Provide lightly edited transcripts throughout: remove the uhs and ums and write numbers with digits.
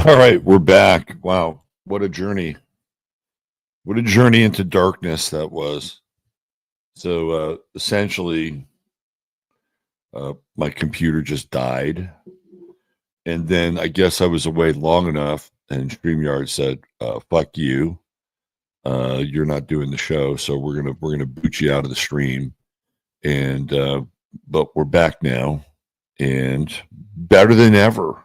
All right, we're back. Wow, what a journey. What a journey into darkness that was. So essentially, my computer just died. And then I guess I was away long enough, and StreamYard said, fuck you. You're not doing the show, so we're gonna boot you out of the stream. And but we're back now and better than ever.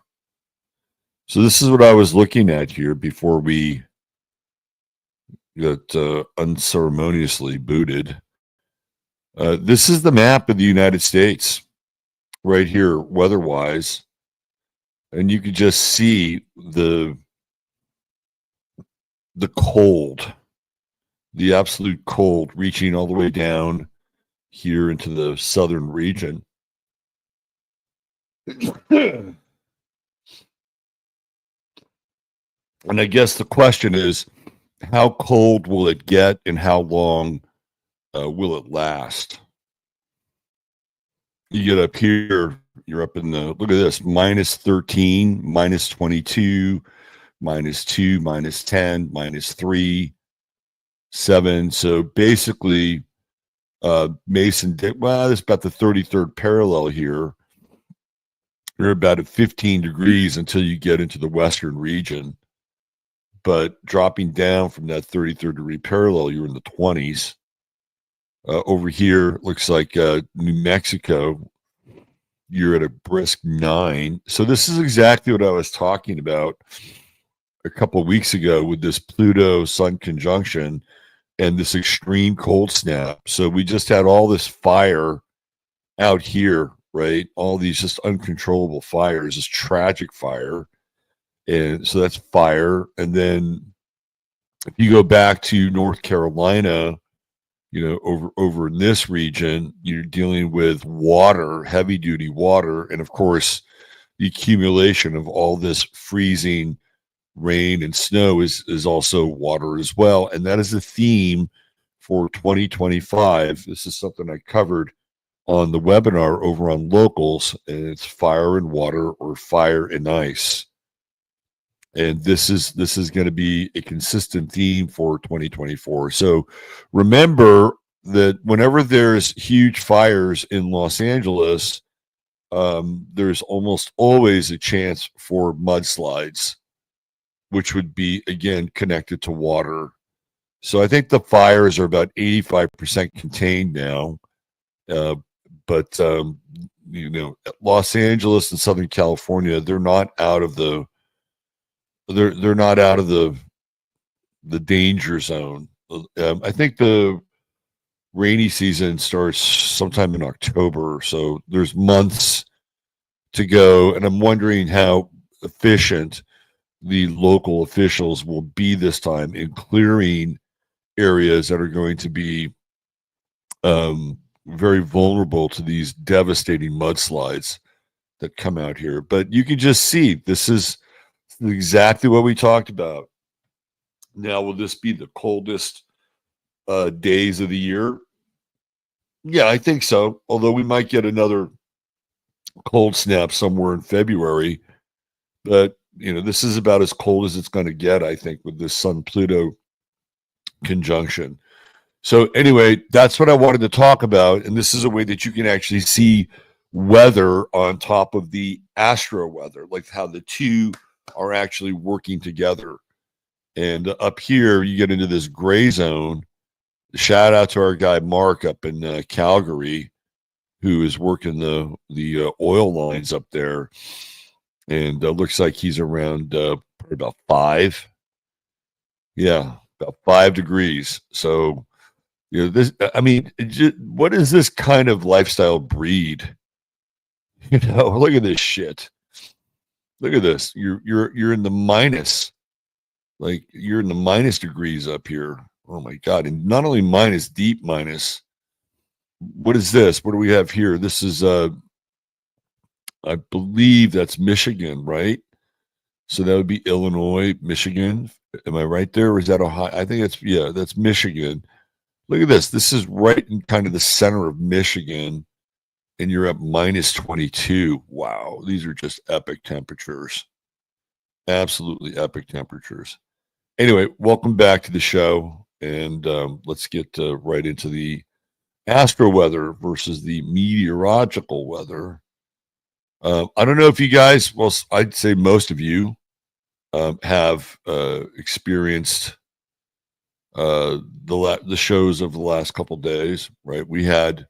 So this is what I was looking at here before we got unceremoniously booted. This is the map of the United States right here, weather-wise, and you could just see the cold, the absolute cold, reaching all the way down here into the southern region. And I guess the question is, how cold will it get, and how long will it last? You get up here, you're up in the, look at this, minus 13, minus 22, minus 2, minus 10, minus 3, 7. So basically, Mason did, well, it's about the 33rd parallel here. You're about at 15 degrees until you get into the western region. But dropping down from that 33rd degree parallel, you're in the 20s. Over here, looks like New Mexico, you're at a brisk 9. So this is exactly what I was talking about a couple of weeks ago with this Pluto Sun conjunction and this extreme cold snap. So we just had all this fire out here, right? All these just uncontrollable fires, this tragic fire. And so that's fire. And then if you go back to North Carolina, you know, over in this region, you're dealing with water, heavy duty water, and of course, the accumulation of all this freezing rain and snow is also water as well, and that is the theme for 2025. This is something I covered on the webinar over on Locals, and it's fire and water, or fire and ice. And this is going to be a consistent theme for 2024. So remember that whenever there's huge fires in Los Angeles, there's almost always a chance for mudslides, which would be, again, connected to water. So I think the fires are about 85% contained now. But you know, Los Angeles and Southern California, they're not out of the danger zone. I think the rainy season starts sometime in October, so there's months to go, and I'm wondering how efficient the local officials will be this time in clearing areas that are going to be very vulnerable to these devastating mudslides that come out here. But you can just see this is exactly what we talked about. Now, will this be the coldest days of the year? Yeah, I think so. Although we might get another cold snap somewhere in February. But, you know, this is about as cold as it's going to get, I think, with this Sun-Pluto conjunction. So anyway, that's what I wanted to talk about. And this is a way that you can actually see weather on top of the astro weather, like how the two are actually working together. And up here, you get into this gray zone. Shout out to our guy Mark up in Calgary, who is working the oil lines up there. And looks like he's around about 5. Yeah, about 5 degrees. So, you know, this, I mean, what is this kind of lifestyle breed? You know, look at this shit. Look at this. You're in the minus. Like, you're in the minus degrees up here. Oh my God. And not only minus, deep minus. What is this? What do we have here? This is I believe that's Michigan, right? So that would be Illinois, Michigan. Am I right there? Or is that Ohio? I think that's Michigan. Look at this. This is right in kind of the center of Michigan, and you're at minus 22. Wow. These are just epic temperatures. Absolutely epic temperatures. Anyway, welcome back to the show, and let's get right into the astro weather versus the meteorological weather. I don't know if you guys, well, I'd say most of you have experienced the shows of the last couple days, right? We had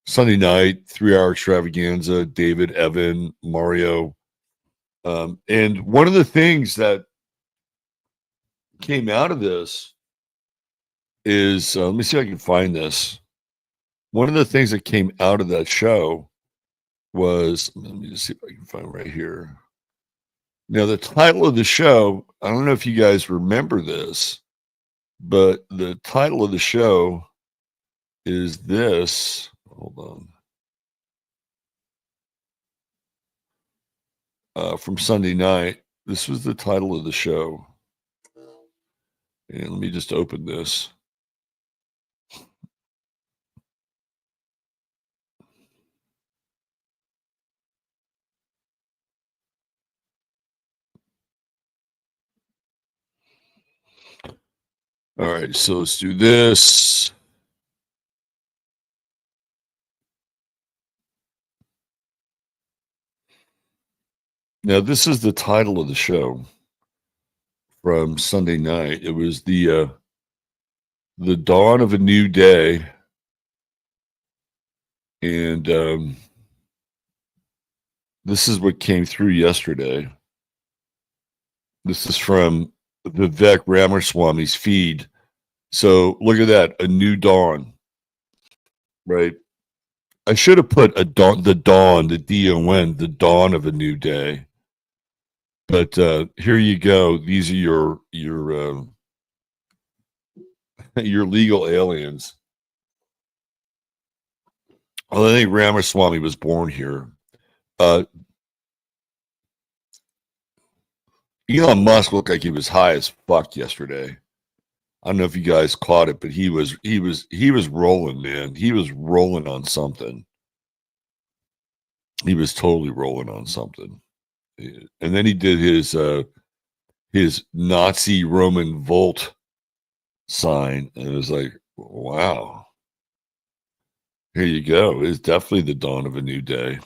Sunday night 3-hour extravaganza, David, Evan, Mario, and one of the things that came out of this is let me see if I can find this. One of the things that came out of that show was, let me just see if I can find right here. Now, the title of the show, I don't know if you guys remember this, but the title of the show is this. Hold on. From Sunday night. This was the title of the show. And let me just open this. All right, so let's do this. Now, this is the title of the show from Sunday night. It was the dawn of a new day, and this is what came through yesterday. This is from Vivek Ramaswamy's feed. So look at that, a new dawn, right? I should have put the dawn, the D-O-N, the dawn of a new day. But here you go. These are your your legal aliens. Well, I think Ramaswamy was born here. Elon Musk looked like he was high as fuck yesterday. I don't know if you guys caught it, but he was rolling, man. He was rolling on something. He was totally rolling on something. And then he did his Nazi Roman Volt sign, and it was like, wow. Here you go. It's definitely the dawn of a new day.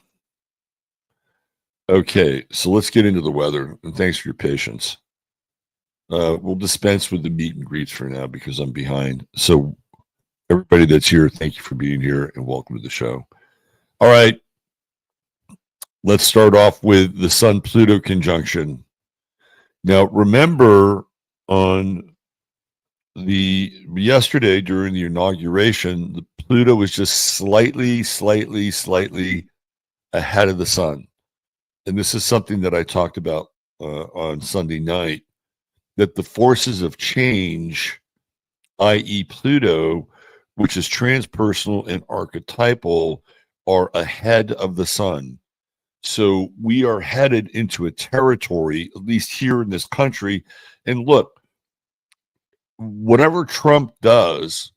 Okay, so let's get into the weather, and thanks for your patience. We'll dispense with the meet and greets for now because I'm behind. So everybody that's here, thank you for being here and welcome to the show. All right, let's start off with the Sun-Pluto conjunction. Now, remember on yesterday during the inauguration, the Pluto was just slightly ahead of the sun. And this is something that I talked about on Sunday night, that the forces of change, i.e. Pluto, which is transpersonal and archetypal, are ahead of the sun. So we are headed into a territory, at least here in this country. And look, whatever Trump does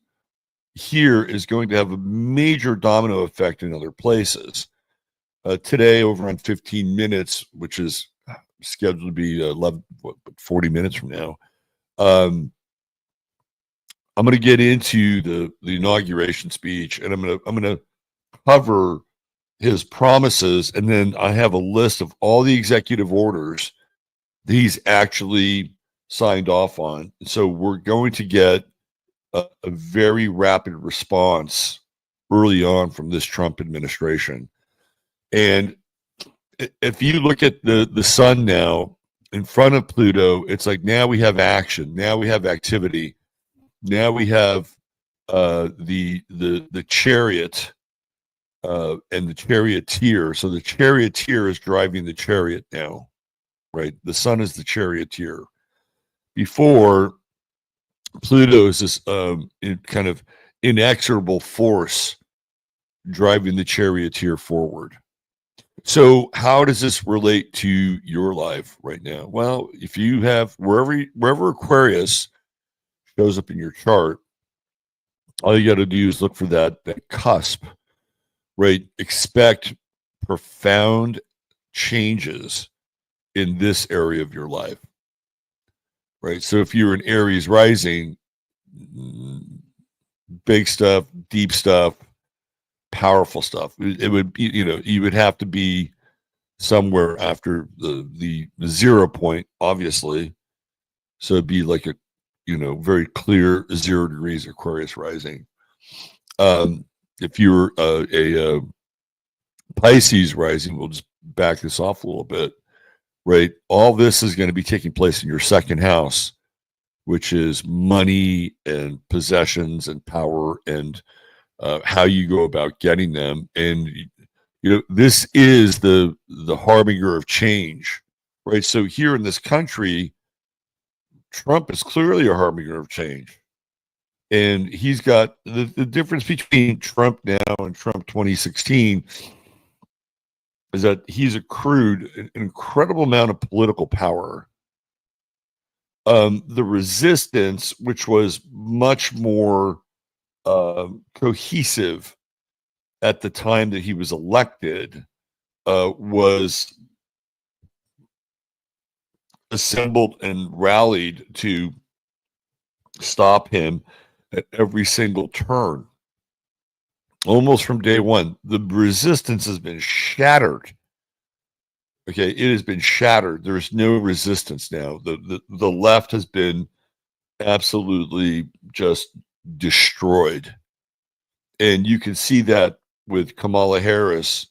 here is going to have a major domino effect in other places. Today, over on 15 minutes, which is scheduled to be 40 minutes from now, I'm going to get into the inauguration speech, and I'm going to cover his promises, and then I have a list of all the executive orders that he's actually signed off on. So we're going to get a very rapid response early on from this Trump administration. And if you look at the sun now in front of Pluto, it's like now we have action, now we have activity, now we have the chariot and the charioteer. So the charioteer is driving the chariot now, right? The sun is the charioteer. Before, Pluto is this kind of inexorable force driving the charioteer forward. So how does this relate to your life right now? Well, if you have wherever Aquarius shows up in your chart, all you got to do is look for that cusp, right? Expect profound changes in this area of your life, right? So if you're an Aries rising, big stuff, deep stuff, powerful stuff. It would be, you would have to be somewhere after the 0 point, obviously. So it'd be like a, very clear 0 degrees Aquarius rising. If you're a Pisces rising, we'll just back this off a little bit, right? All this is going to be taking place in your second house, which is money and possessions and power and how you go about getting them. And this is the harbinger of change, right? So here in this country, Trump is clearly a harbinger of change. And he's got the difference between Trump now and Trump 2016 is that he's accrued an incredible amount of political power. The resistance, which was much more cohesive at the time that he was elected, was assembled and rallied to stop him at every single turn. Almost from day one, the resistance has been shattered. Okay, it has been shattered. There's no resistance now. The left has been absolutely just destroyed. And you can see that with Kamala Harris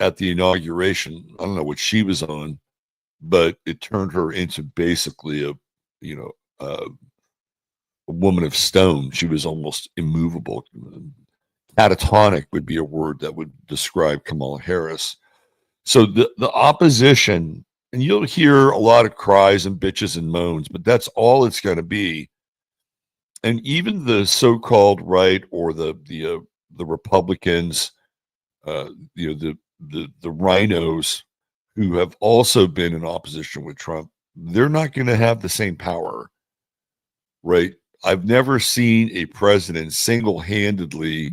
at the inauguration. I don't know what she was on, but it turned her into basically a woman of stone. She was almost immovable. Catatonic would be a word that would describe Kamala Harris. So the opposition, and you'll hear a lot of cries and bitches and moans, but that's all it's going to be. And even the so-called right or the Republicans, the rhinos who have also been in opposition with Trump, they're not going to have the same power, right? I've never seen a president single-handedly,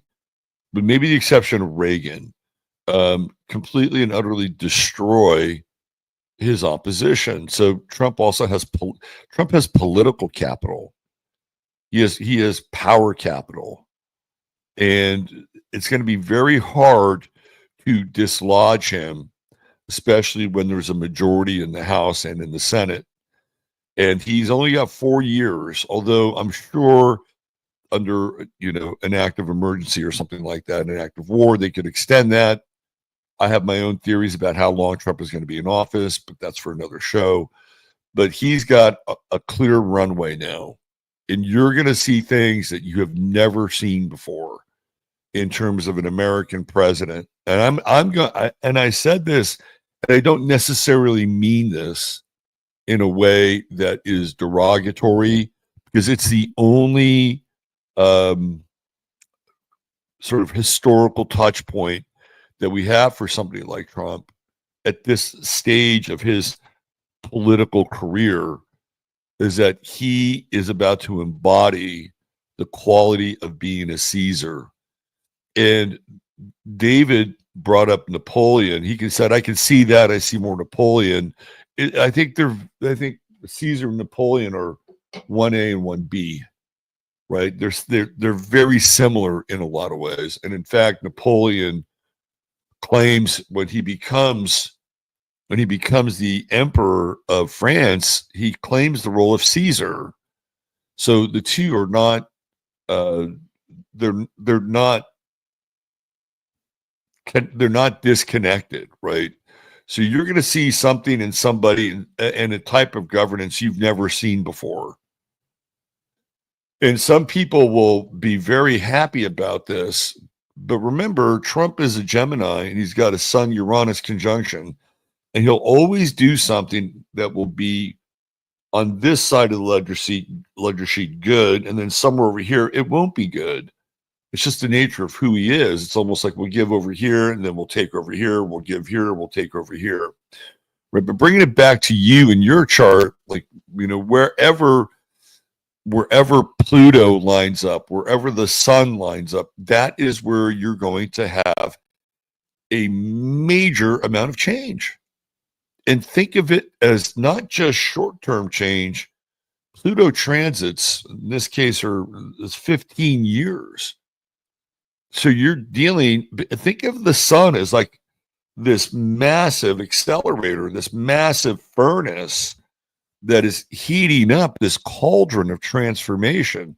with maybe the exception of Reagan, completely and utterly destroy his opposition. So Trump also has political capital. He has power capital, and it's going to be very hard to dislodge him, especially when there's a majority in the House and in the Senate. And he's only got 4 years, although I'm sure under an act of emergency or something like that, an act of war, they could extend that. I have my own theories about how long Trump is going to be in office, but that's for another show. But he's got a clear runway now, and you're going to see things that you have never seen before in terms of an American president. And I said this, and I don't necessarily mean this in a way that is derogatory, because it's the only sort of historical touch point that we have for somebody like Trump at this stage of his political career, is that he is about to embody the quality of being a Caesar. And David brought up Napoleon. He said, I can see that. I see more Napoleon. I think Caesar and Napoleon are 1A and 1B, right? They're very similar in a lot of ways. And in fact, Napoleon claims when he becomes the emperor of France, he claims the role of Caesar. So the two are not they're not disconnected, right? So you're going to see something in somebody and a type of governance you've never seen before. And some people will be very happy about this. But remember, Trump is a Gemini, and he's got a Sun-Uranus conjunction. And he'll always do something that will be on this side of the ledger sheet good, and then somewhere over here, it won't be good. It's just the nature of who he is. It's almost like we'll give over here, and then we'll take over here. We'll give here, we'll take over here. Right? But bringing it back to you and your chart, like, wherever Pluto lines up, wherever the sun lines up, that is where you're going to have a major amount of change. And think of it as not just short-term change. Pluto transits, in this case, is 15 years. So you're dealing, think of the sun as like this massive accelerator, this massive furnace that is heating up this cauldron of transformation.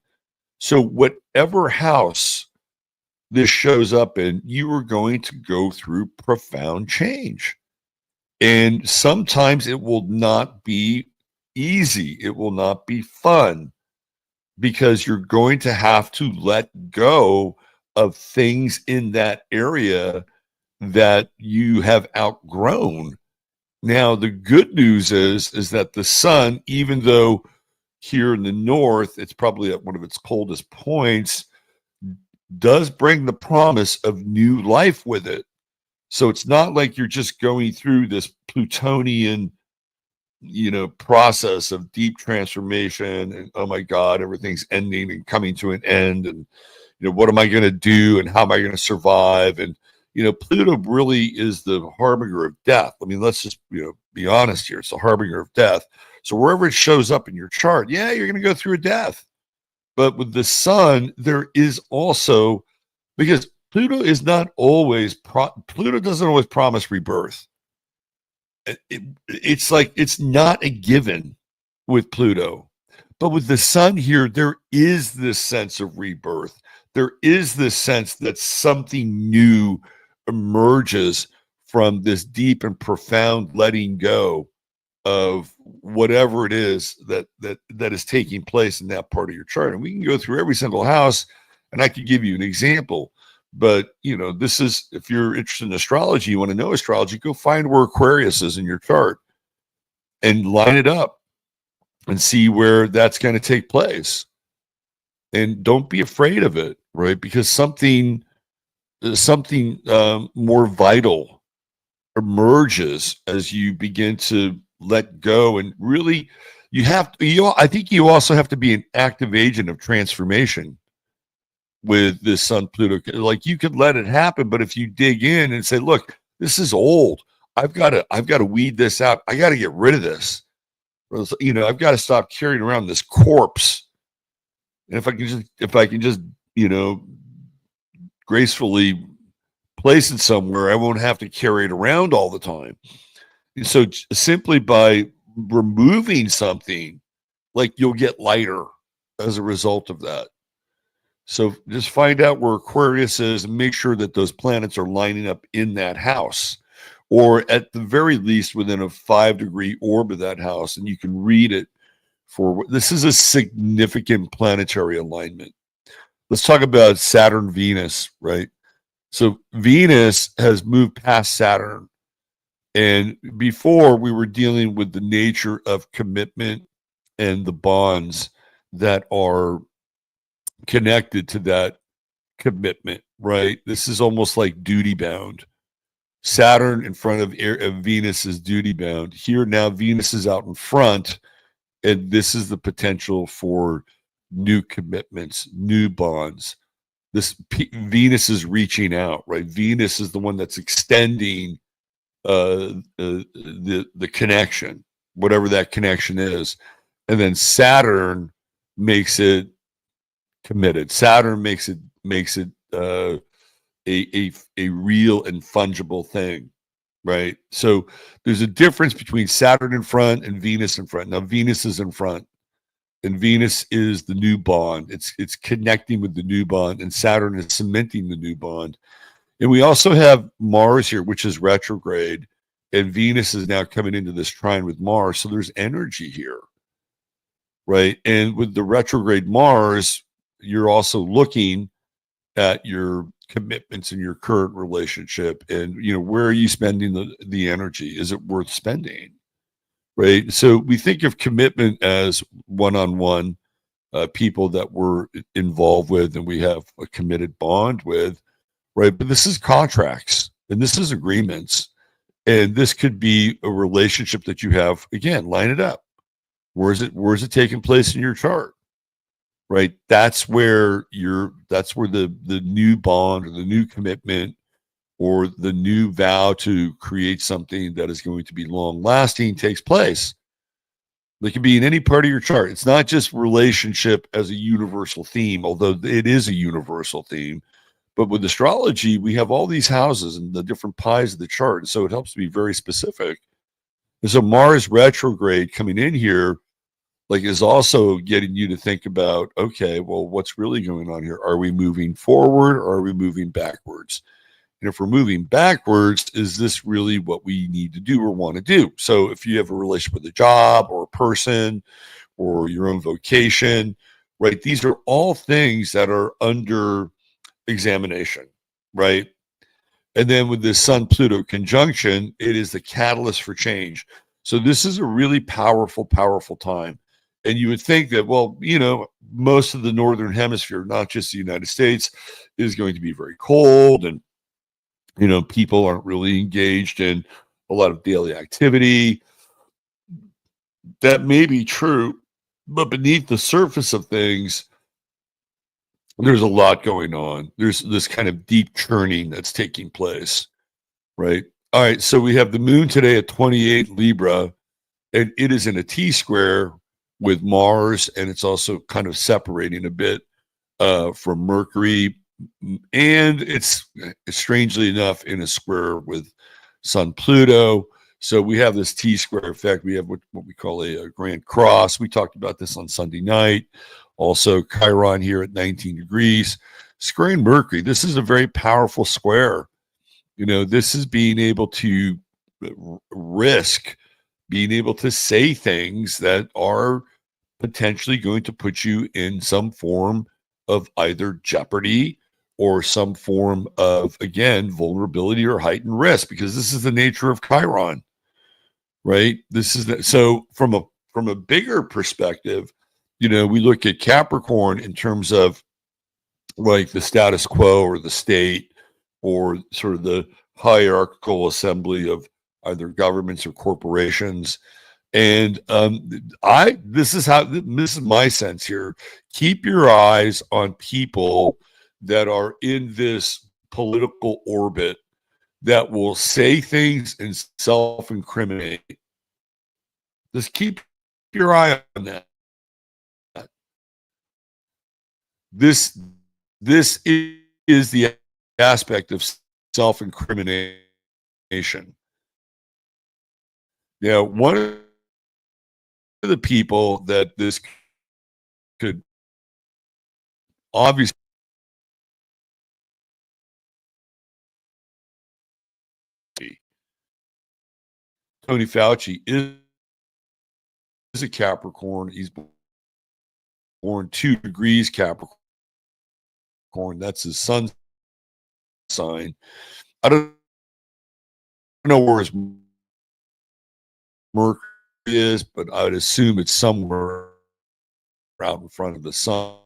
So whatever house this shows up in, you are going to go through profound change. And sometimes it will not be easy. It will not be fun because you're going to have to let go of things in that area that you have outgrown. Now, the good news is that the sun, even though here in the north, it's probably at one of its coldest points, does bring the promise of new life with it. So it's not like you're just going through this Plutonian, process of deep transformation and, oh my God, everything's ending and coming to an end. And, what am I going to do and how am I going to survive? And, Pluto really is the harbinger of death. I mean, let's just, be honest here. It's the harbinger of death. So wherever it shows up in your chart, yeah, you're going to go through a death. But with the sun, there is also, because Pluto is not always, Pluto doesn't always promise rebirth. It's like, it's not a given with Pluto. But with the sun here, there is this sense of rebirth. There is this sense that something new emerges from this deep and profound letting go of whatever it is that is taking place in that part of your chart. And we can go through every single house, and I could give you an example. But this is, if you're interested in astrology, you want to know astrology, go find where Aquarius is in your chart and line it up and see where that's going to take place. And don't be afraid of it, right? Because something more vital emerges as you begin to let go. And really, I think you also have to be an active agent of transformation with this Sun Pluto. Like, you could let it happen, but if you dig in and say, look, this is old, I've got to weed this out. I got to get rid of this. I've got to stop carrying around this corpse. And if I can just, gracefully place it somewhere, I won't have to carry it around all the time. And so simply by removing something, like, you'll get lighter as a result of that. So just find out where Aquarius is and make sure that those planets are lining up in that house, or at the very least within a 5-degree orb of that house. And you can read it this is a significant planetary alignment. Let's talk about Saturn, Venus, right? So Venus has moved past Saturn. And before, we were dealing with the nature of commitment and the bonds that are connected to that commitment, right? This is almost like duty bound. Saturn in front of Venus is duty bound. Here now, Venus is out in front, and this is the potential for new commitments, new bonds. Venus is reaching out, right? Venus is the one that's extending the connection, whatever that connection is, and then Saturn makes it committed. Saturn makes it a real and fungible thing, right? So there's a difference between Saturn in front and Venus in front. Now Venus is in front, and Venus is the new bond. It's connecting with the new bond, and Saturn is cementing the new bond. And we also have Mars here, which is retrograde, and Venus is now coming into this trine with Mars. So there's energy here, right? And with the retrograde Mars, you're also looking at your commitments in your current relationship, and where are you spending the energy? Is it worth spending, right? So we think of commitment as one-on-one people that we're involved with and we have a committed bond with, right? But this is contracts, and this is agreements, and this could be a relationship that you have. Again, line it up. Where's it taking place in your chart? Right? That's where the new bond or the new commitment or the new vow to create something that is going to be long lasting takes place. They can be in any part of your chart. It's not just relationship as a universal theme, although it is a universal theme. But with astrology, we have all these houses and the different pies of the chart. And so it helps to be very specific. And so Mars retrograde coming in here, like, is also getting you to think about, okay, well, what's really going on here? Are we moving forward or are we moving backwards? And if we're moving backwards, is this really what we need to do or want to do? So if you have a relationship with a job or a person or your own vocation, right? These are all things that are under examination, right? And then with this Sun Pluto conjunction, it is the catalyst for change. So this is a really powerful, powerful time. And you would think that, well, most of the Northern Hemisphere, not just the United States, is going to be very cold, and people aren't really engaged in a lot of daily activity. That may be true, but beneath the surface of things, there's a lot going on. There's this kind of deep churning that's taking place, right? All right, so we have the moon today at 28 Libra, and it is in a T square with Mars, and it's also kind of separating a bit from Mercury, and it's strangely enough in a square with Sun Pluto. So we have this T square effect. We have what we call a grand cross. We talked about this on Sunday night. Also, Chiron here at 19 degrees. Squaring Mercury. This is a very powerful square. This is being able to risk being able to say things that are potentially going to put you in some form of either jeopardy or some form of, again, vulnerability or heightened risk, because this is the nature of Chiron, right? So from a bigger perspective, we look at Capricorn in terms of like the status quo or the state or sort of the hierarchical assembly of either governments or corporations. And this is my sense here. Keep your eyes on people that are in this political orbit that will say things and self-incriminate. Just keep your eye on that. This is the aspect of self-incrimination. One of the people that this could obviously Tony Fauci is a Capricorn. He's born 2 degrees Capricorn. That's his sun sign. I don't know where his Mercury is, but I would assume it's somewhere out in front of the sun.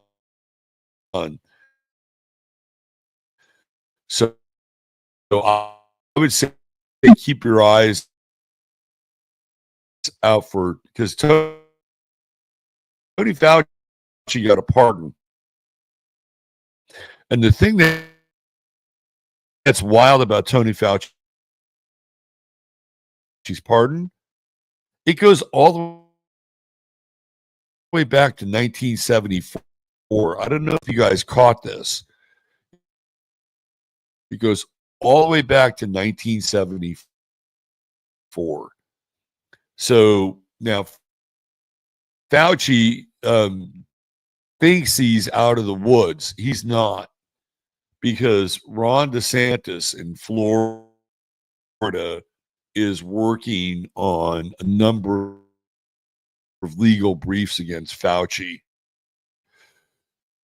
So I would say keep your eyes out for, because Tony Fauci got a pardon. And the thing that's wild about Tony Fauci's pardon, it goes all the way back to 1974. I don't know if you guys caught this. It goes all the way back to 1974. So now Fauci thinks he's out of the woods. He's not, because Ron DeSantis in Florida is working on a number of legal briefs against Fauci.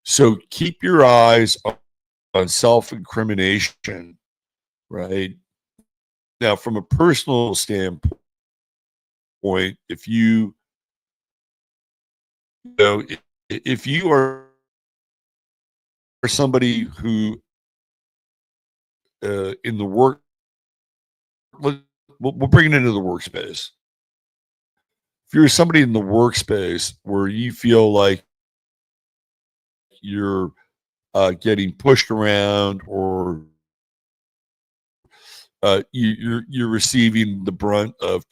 So keep your eyes on self-incrimination, right? Now, from a personal standpoint, if you are somebody who in the work, we'll bring it into the workspace. If you're somebody in the workspace where you feel like you're getting pushed around or you're receiving the brunt of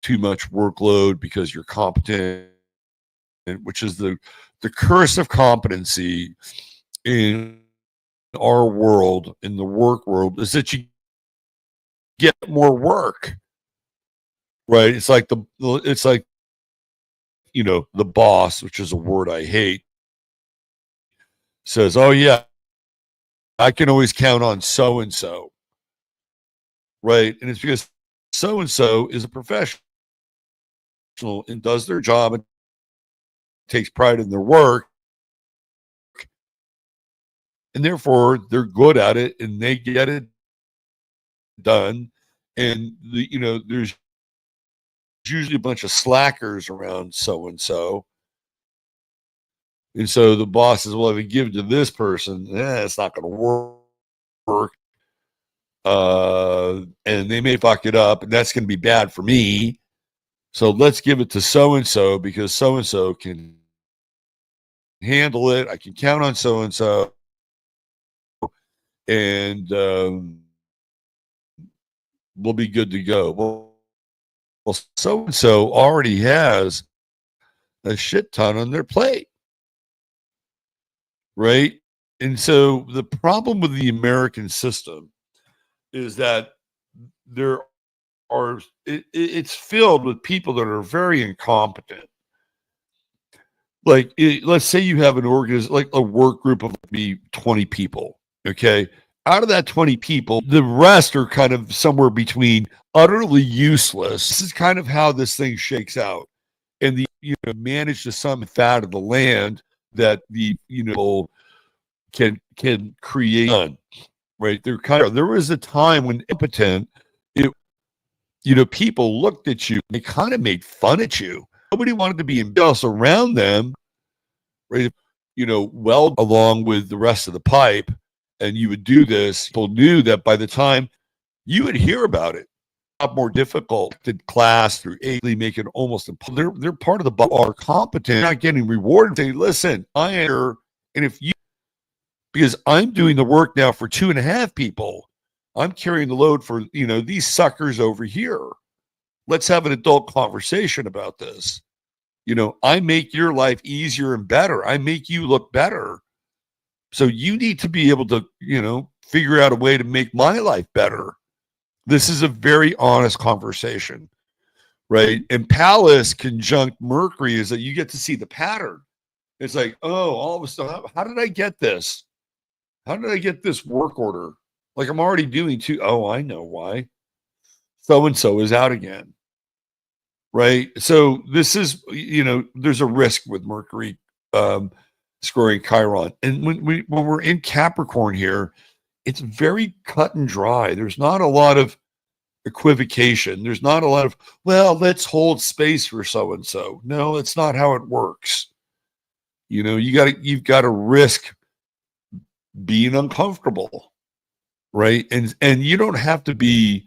too much workload because you're competent, which is the curse of competency in our world, in the work world, is that you get more work, right? It's like the boss, which is a word I hate, says, "Oh yeah, I can always count on so and so," right? And it's because so and so is a professional and does their job and takes pride in their work, and therefore they're good at it and they get it done. And there's usually a bunch of slackers around so and so. And so the boss says, well, if you give it to this person, it's not going to work. And they may fuck it up, and that's going to be bad for me. So let's give it to so and so because so and so can handle it. I can count on so and so. And we'll be good to go. Well, so and so already has a shit ton on their plate, right? And so the problem with the American system is that it's filled with people that are very incompetent. Like, let's say you have an like a work group of maybe 20 people. Okay. Out of that 20 people, the rest are kind of somewhere between utterly useless. This is kind of how this thing shakes out. And manage to some fat of the land that can create, right? There was a time when impotent, people looked at you, they kind of made fun at you. Nobody wanted to be else around them, right? Well, along with the rest of the pipe, and you would do this. People knew that by the time you would hear about it, a lot more difficult to class through make it almost impossible. They're part of the are competent, not getting rewarded. Say, listen, I am here, and if you, because I'm doing the work now for 2.5 people, I'm carrying the load for these suckers over here. Let's have an adult conversation about this. I make your life easier and better. I make you look better. So you need to be able to, figure out a way to make my life better. This is a very honest conversation, right? And Pallas conjunct Mercury is that you get to see the pattern. It's like, oh, all of a sudden, how did I get this? How did I get this work order? Like I'm already doing two. Oh, I know why. So-and-so is out again. Right. So this is, there's a risk with Mercury scoring Chiron. And when we're in Capricorn here, it's very cut and dry. There's not a lot of equivocation. There's not a lot of, well, let's hold space for so-and-so. No, it's not how it works. You've got to risk being uncomfortable. Right. And you don't have to be,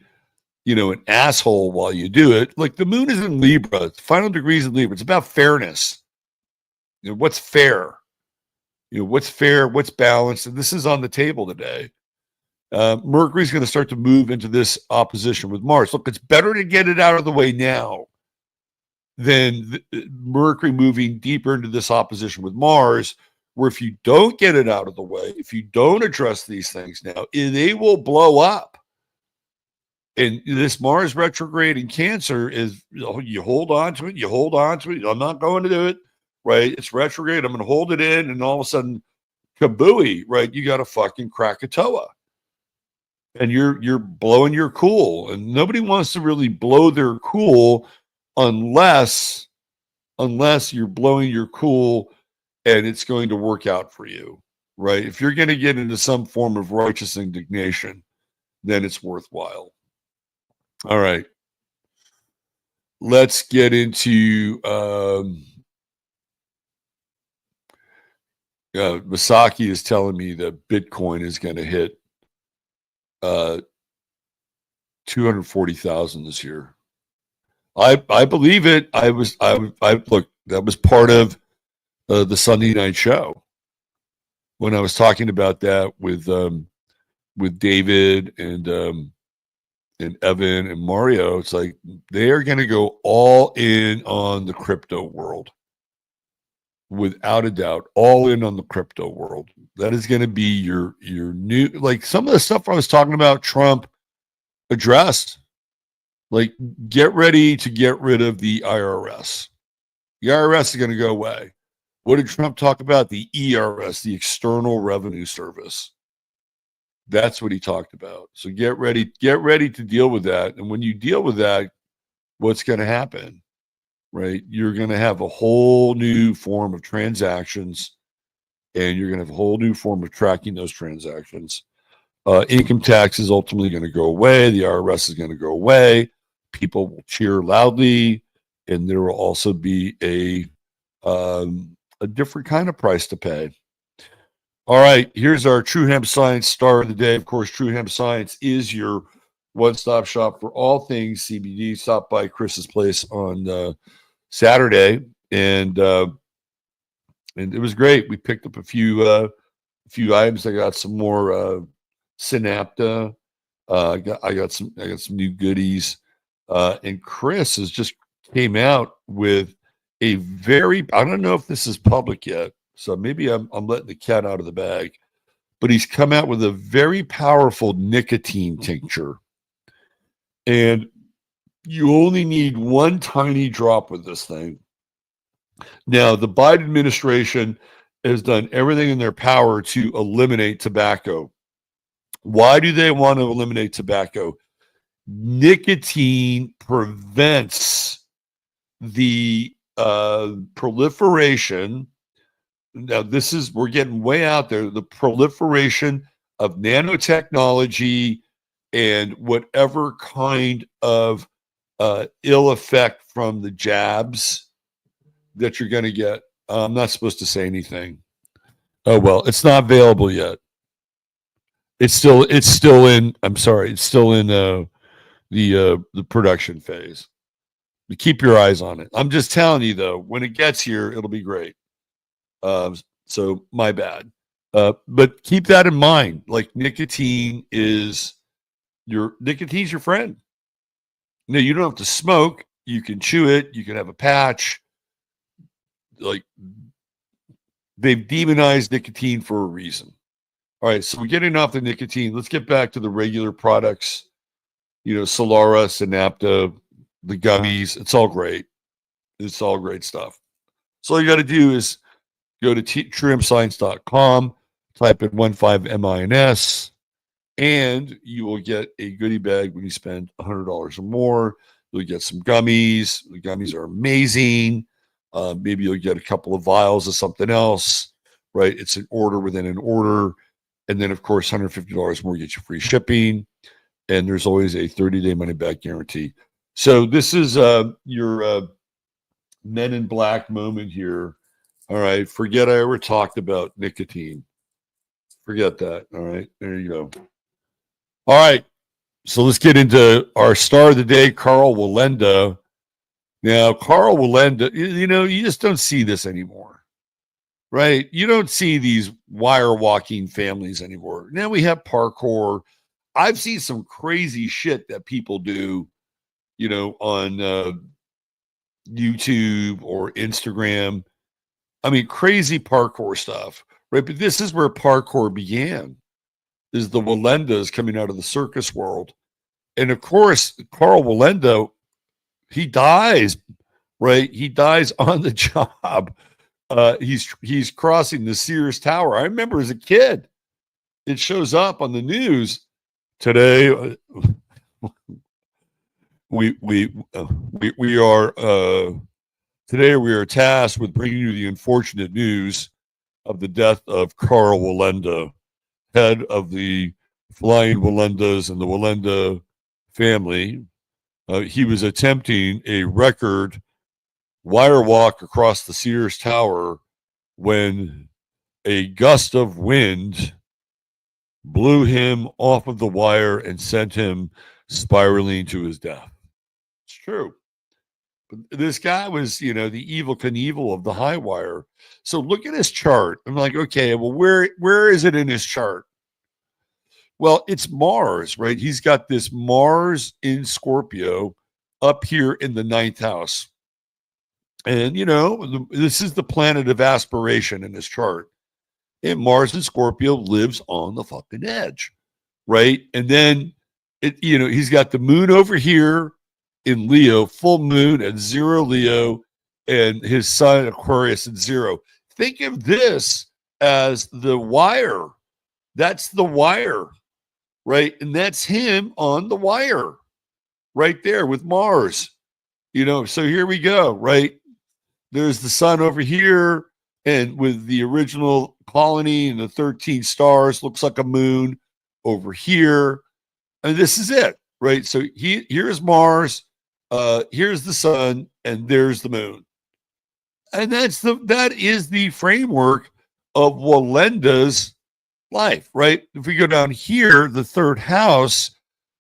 an asshole while you do it. Like the moon is in Libra, final degrees in Libra. It's about fairness. What's fair? What's fair? What's balanced? And this is on the table today. Mercury's going to start to move into this opposition with Mars. Look, it's better to get it out of the way now than Mercury moving deeper into this opposition with Mars, where if you don't get it out of the way, if you don't address these things now, they will blow up. And this Mars retrograde in Cancer is, you hold on to it, you hold on to it. I'm not going to do it, right? It's retrograde. I'm going to hold it in, and all of a sudden, kabooey, right? You got to fucking Krakatoa, and you're blowing your cool, and nobody wants to really blow their cool unless you're blowing your cool, and it's going to work out for you, right? If you're going to get into some form of righteous indignation, then it's worthwhile. All right. Let's get into Masaki is telling me that Bitcoin is going to hit 240,000 this year. I believe it. I look, that was part of the Sunday night show when I was talking about that with with David and Evan and Mario. It's like they are going to go all in on the crypto world. Without a doubt, all in on the crypto world. That is going to be your new, like some of the stuff I was talking about Trump addressed. Like, get ready to get rid of the IRS. The IRS is going to go away. What did Trump talk about? The ERS, the External Revenue Service. That's what he talked about. So get ready to deal with that. And when you deal with that, what's going to happen? Right? You're going to have a whole new form of transactions, and you're going to have a whole new form of tracking those transactions. Income tax is ultimately going to go away. The IRS is going to go away. People will cheer loudly, and there will also be a different kind of price to pay. All right, here's our True Hemp Science star of the day. Of course, True Hemp Science is your one-stop shop for all things CBD. Stop by Chris's place on Saturday, and it was great. We picked up a few items. I got some more Synapta. I got some new goodies. And Chris has just came out with a very, I don't know if this is public yet, so maybe I'm letting the cat out of the bag, but he's come out with a very powerful nicotine tincture. And you only need one tiny drop with this thing. Now, the Biden administration has done everything in their power to eliminate tobacco. Why do they want to eliminate tobacco? Nicotine prevents the proliferation. Now, we're getting way out there, the proliferation of nanotechnology and whatever kind of ill effect from the jabs that you're going to get. I'm not supposed to say anything. Oh, well, it's not available yet. It's still in, I'm sorry, it's still in the production phase. But keep your eyes on it. I'm just telling you, though, when it gets here, it'll be great. So my bad. But keep that in mind. Like, nicotine's your friend. No, you don't have to smoke. You can chew it. You can have a patch. Like, they've demonized nicotine for a reason. All right, so we're getting off the nicotine. Let's get back to the regular products. Solara, Synapta, the gummies. It's all great. It's all great stuff. So all you got to do is go to truehempscience.com, type in 15MINS, and you will get a goodie bag when you spend $100 or more. You'll get some gummies. The gummies are amazing. Maybe you'll get a couple of vials of something else, right? It's an order within an order. And then, of course, $150 more gets you free shipping. And there's always a 30-day money-back guarantee. So this is your Men in Black moment here. All right. Forget I ever talked about nicotine. Forget that. All right. There you go. All right. So let's get into our star of the day, Karl Wallenda. Now, Karl Wallenda, you just don't see this anymore, right? You don't see these wire walking families anymore. Now we have parkour. I've seen some crazy shit that people do, on YouTube or Instagram. I mean, crazy parkour stuff, right? But this is where parkour began, is the Wallendas coming out of the circus world. And of course, Karl Wallenda, he dies, right? He dies on the job. He's crossing the Sears Tower. I remember as a kid, it shows up on the news today. Today we are tasked with bringing you the unfortunate news of the death of Karl Wallenda, head of the Flying Wallendas and the Wallenda family. He was attempting a record wire walk across the Sears Tower when a gust of wind blew him off of the wire and sent him spiraling to his death. It's true. But this guy was, the evil Knievel of the high wire. So look at his chart. I'm like, okay, well, where is it in his chart? Well, it's Mars, right? He's got this Mars in Scorpio up here in the ninth house. And, this is the planet of aspiration in his chart. And Mars in Scorpio lives on the fucking edge, right? And then, he's got the moon over here in Leo, full moon at 0 Leo, and his sun Aquarius at 0. Think of this as the wire. That's the wire, right? And that's him on the wire right there with Mars. So here we go, right? There's the sun over here, and with the original colony and the 13 stars, looks like a moon over here. And this is it, right? So here's Mars, here's the sun, and there's the moon. And that is the framework of Wallenda's life, right? If we go down here, the third house,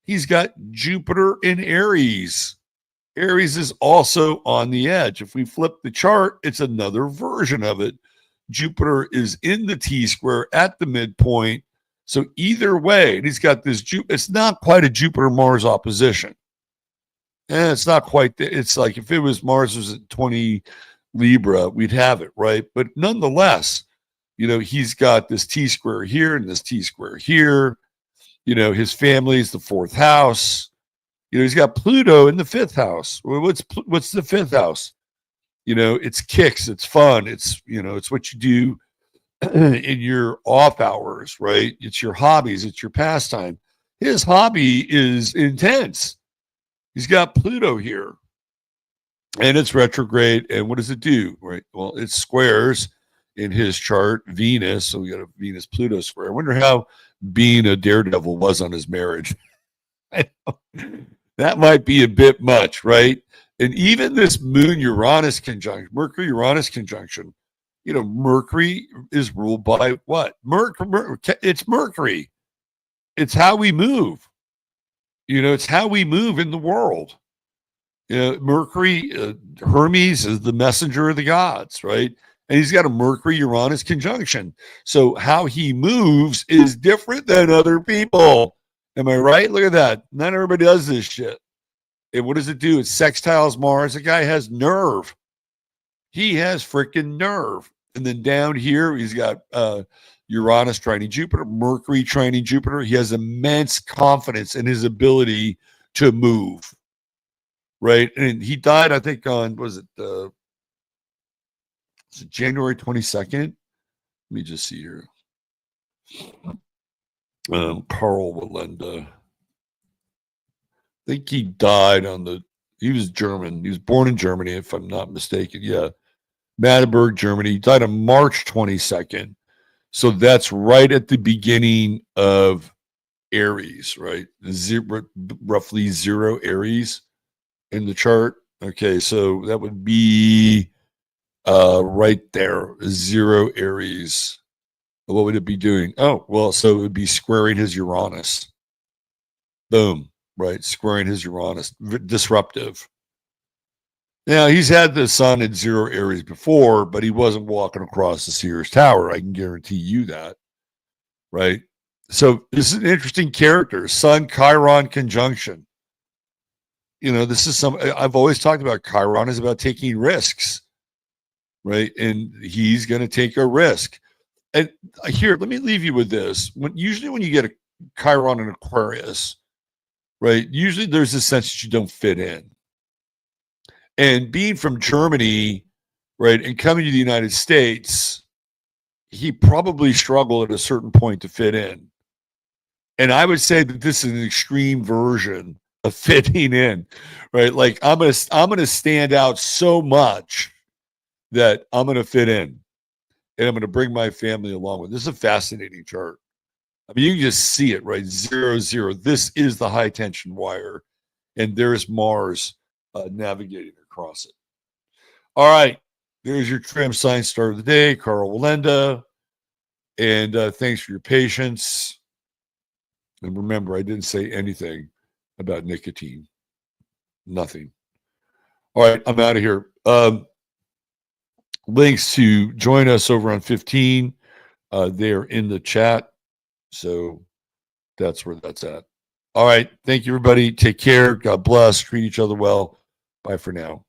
he's got Jupiter in Aries. Aries is also on the edge. If we flip the chart, it's another version of it. Jupiter is in the T-square at the midpoint. So either way, he's got this, it's not quite a Jupiter-Mars opposition. And it's not quite, it's like if it was Mars was at 20 Libra, we'd have it, right? But nonetheless, he's got this T-square here and this T-square here. His family's the fourth house. He's got Pluto in the fifth house. Well, what's the fifth house? It's kicks, it's fun, it's what you do in your off hours, right? It's your hobbies, it's your pastime. His hobby is intense. He's got Pluto here, and it's retrograde. And what does it do? Right? Well, it squares in his chart Venus. So we got a Venus Pluto square. I wonder how being a daredevil was on his marriage. That might be a bit much, right? And even this Moon Uranus conjunction, Mercury Uranus conjunction, Mercury is ruled by what? It's Mercury. It's how we move. It's how we move in the world. Mercury, Hermes is the messenger of the gods, right? And he's got a Mercury Uranus conjunction. So how he moves is different than other people. Am I right? Look at that. Not everybody does this shit. And what does it do? It sextiles Mars. The guy has nerve. He has freaking nerve. And then down here, he's got Uranus trining Jupiter, Mercury trining Jupiter. He has immense confidence in his ability to move. Right. And he died, I think, on, was it January 22nd? Let me just see here. Karl Wallenda. I think he died he was German. He was born in Germany, if I'm not mistaken. Yeah. Magdeburg, Germany. He died on March 22nd. So that's right at the beginning of Aries, right? Roughly 0 Aries in the chart. Okay, so that would be right there, 0 Aries. What would it be doing? Oh, well, so it would be squaring his Uranus. Boom, right? Squaring his Uranus. Disruptive. Now, he's had the sun at 0 Aries before, but he wasn't walking across the Sears Tower. I can guarantee you that, right? So this is an interesting character. Sun Chiron conjunction. This is I've always talked about Chiron is about taking risks, right? And he's going to take a risk. And here, let me leave you with this. Usually when you get a Chiron in Aquarius, right, usually there's a sense that you don't fit in. And being from Germany, right, and coming to the United States, he probably struggled at a certain point to fit in. And I would say that this is an extreme version of fitting in, right? Like I'm gonna stand out so much that I'm gonna fit in, and I'm gonna bring my family along with. This is a fascinating chart. I mean, you can just see it, right? 0, 0. This is the high tension wire, and there's Mars navigating across it. All right, there's your True Hemp Science start of the day, Karl Wallenda, and thanks for your patience. And remember, I didn't say anything about nicotine. Nothing. All right, I'm out of here. Links to join us over on 15. They're in the chat. So That's where that's at. All right. Thank you, everybody. Take care. God bless. Treat each other well. Bye for now.